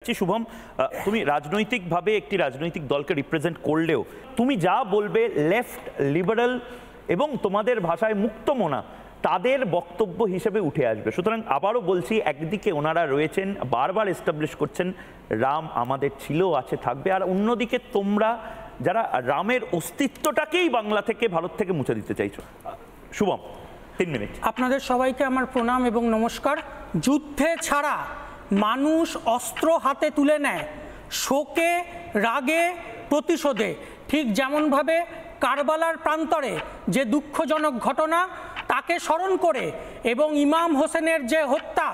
শুভম, তুমি রাজনৈতিকভাবে একটি রাজনৈতিক দলকে রিপ্রেজেন্ট করলেও তুমি যা বলবে লেফট লিবারাল এবং তোমাদের ভাষায় মুক্তমনা তাদের বক্তব্য হিসেবে উঠে আসবে। সুতরাং আবারও বলছি, একদিকে ওনারা রয়েছেন, বারবার এস্টাবলিশ করছেন রাম আমাদের ছিল, আছে, থাকবে, আর অন্যদিকে তোমরা যারা রামের অস্তিত্বটাকেই বাংলা থেকে, ভারত থেকে মুছে দিতে চাইছো। শুভম, 3 মিনিট। আপনাদের সবাইকে আমার প্রণাম এবং নমস্কার। যুদ্ধে ছাড়া মানুষ অস্ত্র হাতে তুলে নেয় শোকে, রাগে, প্রতিশোধে। ঠিক যেমনভাবে কারবালার প্রান্তরে যে দুঃখজনক ঘটনা তাকে স্মরণ করে এবং ইমাম হোসেনের যে হত্যা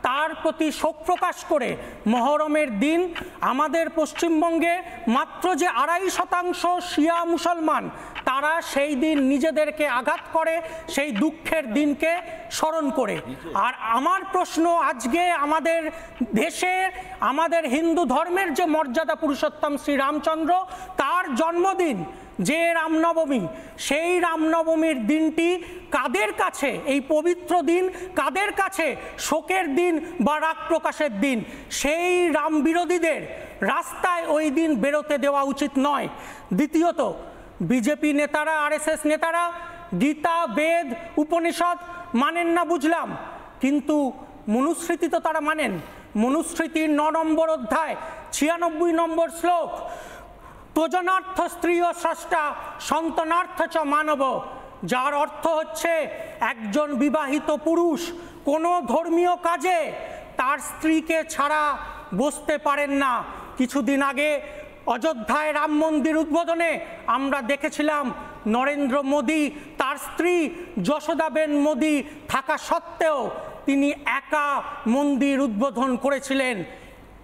তার প্রতি শোক প্রকাশ করে মহরমের দিন আমাদের পশ্চিমবঙ্গে মাত্র যে 2.5% শিয়া মুসলমান তারা সেই দিন নিজেদেরকে আঘাত করে সেই দুঃখের দিনকে স্মরণ করে। আর আমার প্রশ্ন, আজকে আমাদের দেশের, আমাদের হিন্দু ধর্মের যে মর্যাদা পুরুষোত্তম শ্রী রামচন্দ্র, তার জন্মদিন যে রামনবমী, সেই রামনবমীর দিনটি কাদের কাছে, এই পবিত্র দিন কাদের কাছে শোকের দিন বা রাগ প্রকাশের দিন? সেই রাম বিরোধীদের রাস্তায় ওই দিন বেরোতে দেওয়া উচিত নয়। দ্বিতীয়ত, বিজেপি নেতারা, আরএসএস নেতারা গীতা, বেদ, উপনিষদ মানেন না বুঝলাম, কিন্তু মনুস্মৃতি তো তারা মানেন। মনুস্মৃতির 9 নম্বর অধ্যায় 96 নম্বর শ্লোক, প্রজনার্থ স্ত্রী ও স্রষ্টা সন্তানার্থ চ মানব, যার অর্থ হচ্ছে একজন বিবাহিত পুরুষ কোনো ধর্মীয় কাজে তার স্ত্রীকে ছাড়া বসতে পারেন না। কিছুদিন আগে অযোধ্যায় রাম মন্দির উদ্বোধনে আমরা দেখেছিলাম নরেন্দ্র মোদী, তার স্ত্রী যশোদাবেন মোদী থাকা সত্ত্বেও তিনি একা মন্দির উদ্বোধন করেছিলেন।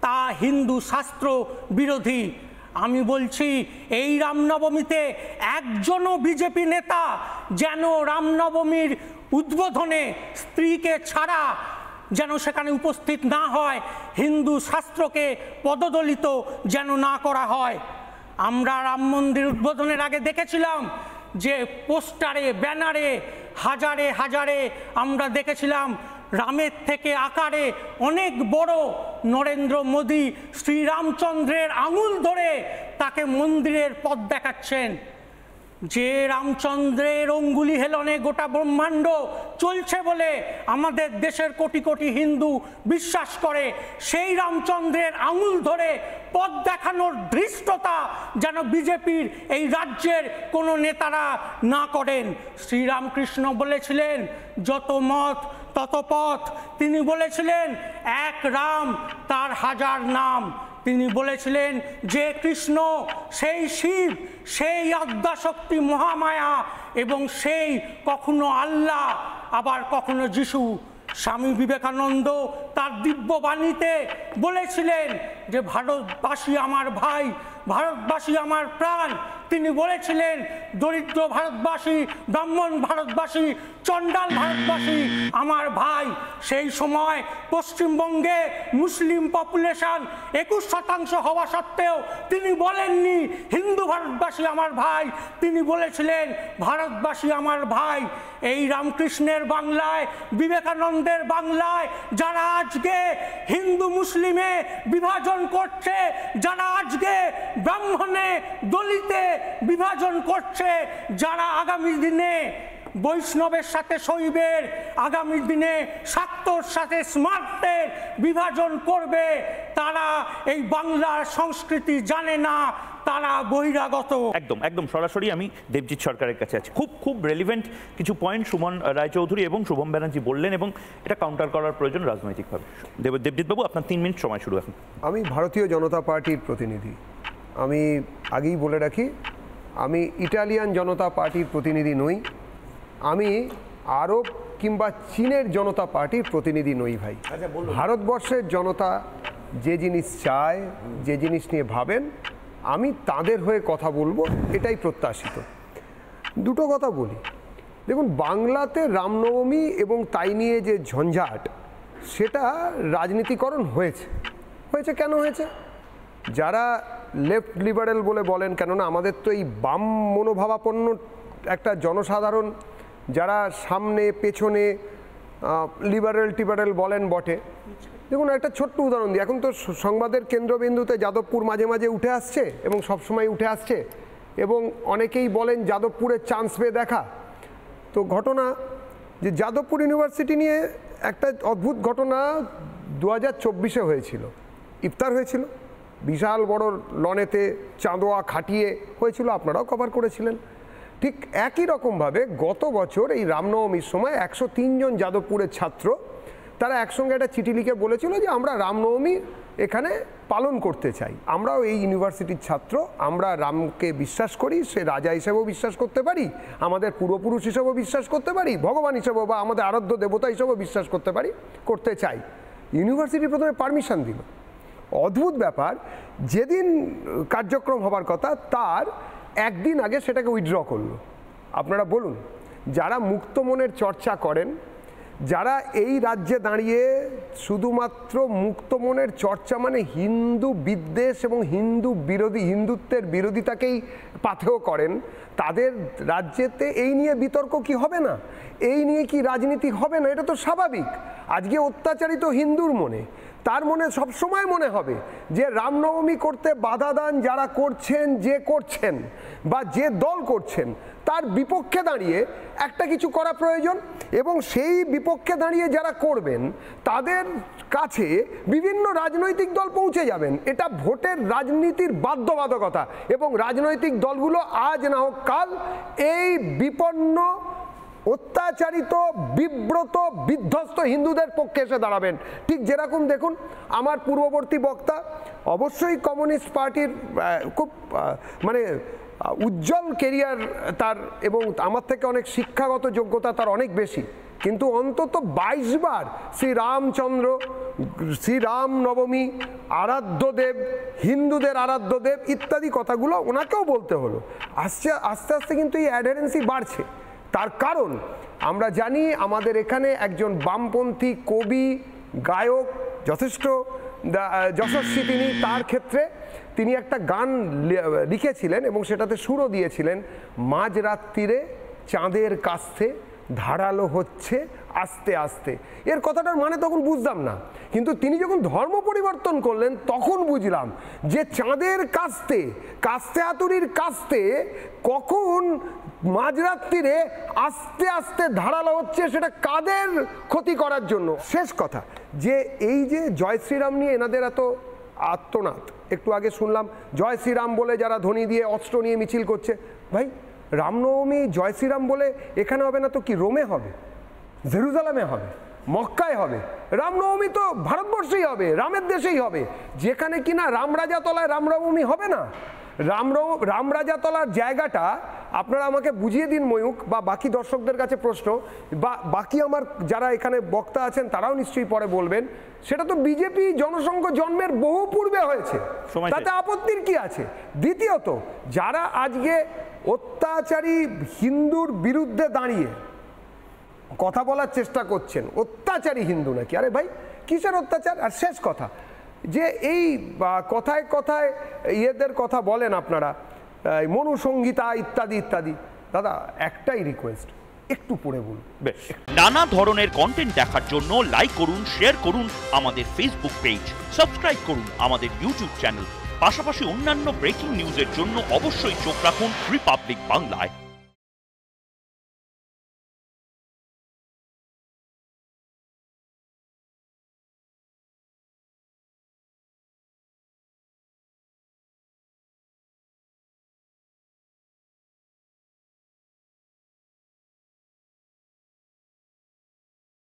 তা হিন্দু শাস্ত্র বিরোধী। আমি বলছি, এই রামনবমীতে একজনও বিজেপি নেতা যেন রামনবমীর উদ্বোধনে স্ত্রীকে ছাড়া যেন সেখানে উপস্থিত না হয়, হিন্দু শাস্ত্রকে পদদলিত যেন না করা হয়। আমরা রাম মন্দির উদ্বোধনের আগে দেখেছিলাম যে পোস্টারে, ব্যানারে হাজারে হাজারে আমরা দেখেছিলাম রামের থেকে আকারে অনেক বড় নরেন্দ্র মোদী শ্রীরামচন্দ্রের আঙুল ধরে তাকে মন্দিরের পথ দেখাচ্ছেন। যে রামচন্দ্রের অঙ্গুলি হেলনে গোটা ব্রহ্মাণ্ড চলছে বলে আমাদের দেশের কোটি কোটি হিন্দু বিশ্বাস করে, সেই রামচন্দ্রের আঙুল ধরে পথ দেখানোর ধৃষ্টতা যেন বিজেপির এই রাজ্যের কোনো নেতারা না করেন। শ্রীরামকৃষ্ণ বলেছিলেন যত মত তত পথ। তিনি বলেছিলেন এক রাম তার হাজার নাম। তিনি বলেছিলেন যে কৃষ্ণ সেই শিব, সেই আদ্যাশক্তি মহামায়া এবং সেই কখনো আল্লাহ, আবার কখনো যিশু। স্বামী বিবেকানন্দ তার দিব্যবাণীতে বলেছিলেন যে ভারতবাসী আমার ভাই, ভারতবাসী আমার প্রাণ। তিনি বলেছিলেন দরিদ্র ভারতবাসী, ব্রাহ্মণ ভারতবাসী, চণ্ডাল ভারতবাসী আমার ভাই। সেই সময় পশ্চিমবঙ্গে মুসলিম পপুলেশন 21% হওয়া সত্ত্বেও তিনি বলেননি হিন্দু ভারতবাসী আমার ভাই, তিনি বলেছিলেন ভারতবাসী আমার ভাই। এই রামকৃষ্ণের বাংলায়, বিবেকানন্দের বাংলায় যারা আজকে হিন্দু মুসলিমে বিভাজন করছে, যারা আজকে ব্রাহ্মণে দলিতে বিভাজন করছে, যারা আগামী দিনে বৈষ্ণবের সাথে শৈবের, আগামী দিনে শাক্তর সাথে স্মার্তের বিভাজন করবে, তারা এই বাংলার সংস্কৃতি জানে না, তারা বহিরাগত। একদম একদম সরাসরি আমি দেবজিৎ সরকারের কাছে আছি। খুব রেলিভেন্ট কিছু পয়েন্ট সুমন রায়চৌধুরী এবং শুভম ব্যানার্জি বললেন, এবং এটা কাউন্টার করার প্রয়োজন রাজনৈতিকভাবে। দেবজিৎ বাবু, আপনার 3 মিনিট সময় শুরু এখন। আমি ভারতীয় জনতা পার্টির প্রতিনিধি। আমি আগেই বলে রাখি, আমি ইটালিয়ান জনতা পার্টির প্রতিনিধি নই, আমি আরব কিংবা চীনের জনতা পার্টির প্রতিনিধি নই ভাই। ভারতবর্ষের জনতা যে জিনিস চায়, যে জিনিস নিয়ে ভাবেন, আমি তাদের হয়ে কথা বলবো, এটাই প্রত্যাশিত। দুটো কথা বলি। দেখুন, বাংলাতে রামনবমী এবং তাই নিয়ে যে ঝঞ্ঝাট, সেটা রাজনীতিকরণ হয়েছে। কেন হয়েছে? যারা লেফট লিবারেল বলে বলেন, কেননা আমাদের তো এই বাম মনোভাবাপন্ন একটা জনসাধারণ যারা সামনে পেছনে লিবারেল টিবারেল বলেন বটে। দেখুন একটা ছোট্ট উদাহরণ দিই, এখন তো সংবাদের কেন্দ্রবিন্দুতে যাদবপুর মাঝে মাঝে উঠে আসছে এবং সবসময় উঠে আসছে, এবং অনেকেই বলেন যাদবপুরের চান্স পেয়ে দেখা। তো ঘটনা যে যাদবপুর ইউনিভার্সিটি নিয়ে একটা অদ্ভুত ঘটনা 2024-এ হয়েছিল। ইফতার হয়েছিল বিশাল বড় লনেতে, চাঁদোয়া খাটিয়ে হয়েছিল, আপনারাও কভার করেছিলেন। ঠিক একই রকমভাবে গত বছর এই রামনবমীর সময় 103 জন যাদবপুরের ছাত্র তারা একসঙ্গে একটা চিঠি লিখে বলেছিল যে আমরা রামনবমী এখানে পালন করতে চাই। আমরাও এই ইউনিভার্সিটির ছাত্র, আমরা রামকে বিশ্বাস করি, সে রাজা হিসেবেও বিশ্বাস করতে পারি, আমাদের পূর্বপুরুষ হিসেবেও বিশ্বাস করতে পারি, ভগবান হিসেবেও বা আমাদের আরাধ্য দেবতা হিসেবেও বিশ্বাস করতে পারি, করতে চাই। ইউনিভার্সিটি প্রথমে পারমিশন দিল। অদ্ভুত ব্যাপার, যেদিন কার্যক্রম হবার কথা তার একদিন আগে সেটাকে উইথড্র করলো। আপনারা বলুন, যারা মুক্ত মনের চর্চা করেন, যারা এই রাজ্যে দাঁড়িয়ে শুধুমাত্র মুক্ত মনের চর্চা মানে হিন্দু বিদ্বেষ এবং হিন্দুত্বের বিরোধিতাকেই পাথেয় করেন, তাদের রাজ্যেতে এই নিয়ে বিতর্ক কি হবে না? এই নিয়ে কি রাজনীতি হবে না? এটা তো স্বাভাবিক। আজকে অত্যাচারিত হিন্দুর মনে, তার মনে সবসময় মনে হবে যে রামনবমী করতে বাধা দান যারা করছেন, যে করছেন বা যে দল করছেন, তার বিপক্ষে দাঁড়িয়ে একটা কিছু করা প্রয়োজন, এবং সেই বিপক্ষে দাঁড়িয়ে যারা করবেন তাদের কাছে বিভিন্ন রাজনৈতিক দল পৌঁছে যাবেন। এটা ভোটের রাজনীতির বাধ্যবাধকতা, এবং রাজনৈতিক দলগুলো আজ না হোক কাল এই বিপন্ন, অত্যাচারিত, বিব্রত, বিধ্বস্ত হিন্দুদের পক্ষে এসে দাঁড়াবেন। ঠিক যেরকম দেখুন আমার পূর্ববর্তী বক্তা অবশ্যই কমিউনিস্ট পার্টির খুব মানে উজ্জ্বল কেরিয়ার তার, এবং আমার থেকে অনেক শিক্ষাগত যোগ্যতা তার অনেক বেশি, কিন্তু অন্তত 22 বার শ্রীরামচন্দ্র, শ্রীরাম নবমী, আরাধ্যদেব, হিন্দুদের আরাধ্যদেব ইত্যাদি কথাগুলো ওনাকেও বলতে হলো। আস্তে আস্তে কিন্তু এই অ্যাডারেন্সি বাড়ছে। তার কারণ আমরা জানি আমাদের এখানে একজন বামপন্থী কবি, গায়ক, যথেষ্ট যশস্বী তিনি, তার ক্ষেত্রে তিনি একটা গান লিখেছিলেন এবং সেটাতে সুরও দিয়েছিলেন, মাঝরাত্রিরে চাঁদের কাছে ধারালো হচ্ছে আস্তে আস্তে। এর কথাটার মানে তখন বুঝতাম না, কিন্তু তিনি যখন ধর্ম পরিবর্তন করলেন তখন বুঝলাম যে চাঁদের কাস্তে, কাস্তে হাতুড়ির কাস্তে কখন মাঝরাত্রিরে আস্তে আস্তে ধারালো হচ্ছে, সেটা কাদের ক্ষতি করার জন্য। শেষ কথা, যে এই যে জয় শ্রীরাম নিয়ে এনাদের এত আত্মনাদ, একটু আগে শুনলাম জয় শ্রীরাম বলে যারা ধ্বনি দিয়ে অস্ত্র নিয়ে মিছিল করছে। ভাই, রামনবমী জয় শ্রীরাম বলে এখানে হবে না তো কি রোমে হবে, জেরুজালেমে হবে, মক্কায় হবে? রামনবমী তো ভারতবর্ষেই হবে, রামের দেশেই হবে। যেখানে কিনা রামরাজাতলায় রামনবমী হবে না, রামরাজাতলার জায়গাটা আপনারা আমাকে বুঝিয়ে দিন ময়ূক, বা বাকি দর্শকদের কাছে প্রশ্ন, বা বাকি আমার যারা এখানে বক্তা আছেন তারাও নিশ্চয়ই পরে বলবেন, সেটা তো বিজেপি জনসংঘ জন্মের বহু পূর্বে হয়েছে, তাতে আপত্তির কি আছে? দ্বিতীয়ত, যারা আজকে অত্যাচারী হিন্দুর বিরুদ্ধে দাঁড়িয়ে কথা বলার চেষ্টা করছেন, অত্যাচারী হিন্দু নাকি? আরে ভাই, কিসের অত্যাচার? আর শেষ কথা, যে এই কথায় কথায় ইয়েদের কথা বলেন আপনারা, মনুসংহিতা ইত্যাদি ইত্যাদি, দাদা একটাই রিকোয়েস্ট, একটু পড়ে বলুন। বেশ, নানা ধরনের কন্টেন্ট দেখার জন্য লাইক করুন, শেয়ার করুন আমাদের ফেসবুক পেজ, সাবস্ক্রাইব করুন আমাদের ইউটিউব চ্যানেল, পাশাপাশি অন্যান্য ব্রেকিং নিউজের জন্য অবশ্যই চোখ রাখুন রিপাবলিক বাংলায়।